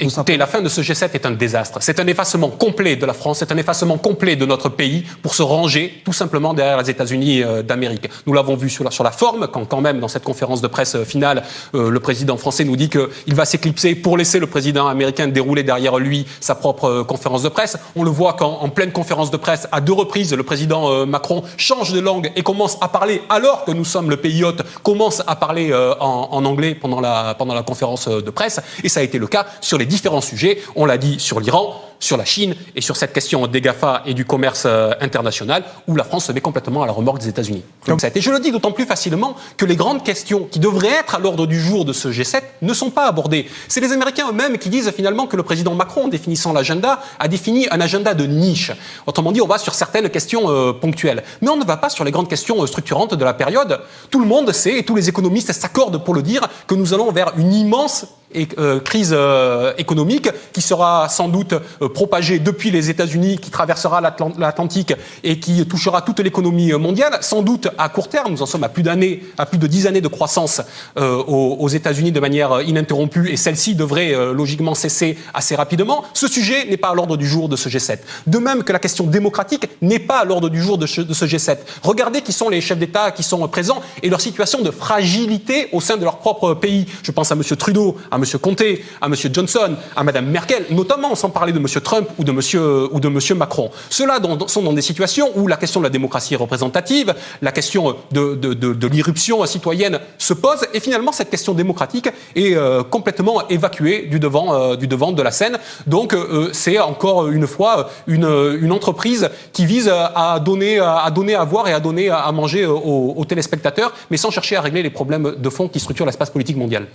Écoutez, la fin de ce G7 est un désastre. C'est un effacement complet de la France, c'est un effacement complet de notre pays pour se ranger tout simplement derrière les États-Unis d'Amérique. Nous l'avons vu sur la forme, quand même dans cette conférence de presse finale, le président français nous dit qu'il va s'éclipser pour laisser le président américain dérouler derrière lui sa propre conférence de presse. On le voit quand, en pleine conférence de presse, à 2 reprises, le président Macron change de langue et commence à parler, alors que nous sommes le pays hôte, commence à parler en anglais pendant la conférence de presse. Et ça a été le cas sur les différents sujets. On l'a dit sur l'Iran, sur la Chine et sur cette question des GAFA et du commerce international où la France se met complètement à la remorque des États-Unis. Et je le dis d'autant plus facilement que les grandes questions qui devraient être à l'ordre du jour de ce G7 ne sont pas abordées. C'est les Américains eux-mêmes qui disent finalement que le président Macron, en définissant l'agenda, a défini un agenda de niche. Autrement dit, on va sur certaines questions ponctuelles. Mais on ne va pas sur les grandes questions structurantes de la période. Tout le monde sait, et tous les économistes s'accordent pour le dire, que nous allons vers une immense crise économique qui sera sans doute propagée depuis les États-Unis, qui traversera l'Atlantique et qui touchera toute l'économie mondiale, sans doute à court terme. Nous en sommes à plus de 10 années de croissance aux États-Unis de manière ininterrompue et celle-ci devrait logiquement cesser assez rapidement. Ce sujet n'est pas à l'ordre du jour de ce G7. De même que la question démocratique n'est pas à l'ordre du jour de ce G7. Regardez qui sont les chefs d'État qui sont présents et leur situation de fragilité au sein de leur propre pays. Je pense à M. Trudeau, à M. Comté, à M. Johnson, à Mme Merkel, notamment sans parler de M. Trump ou de M. Macron. Ceux-là sont dans des situations où la question de la démocratie représentative, la question de l'irruption citoyenne se pose et finalement cette question démocratique est complètement évacuée du devant de la scène. Donc c'est encore une fois une entreprise qui vise à donner à voir et à donner à manger aux téléspectateurs, mais sans chercher à régler les problèmes de fond qui structurent l'espace politique mondial.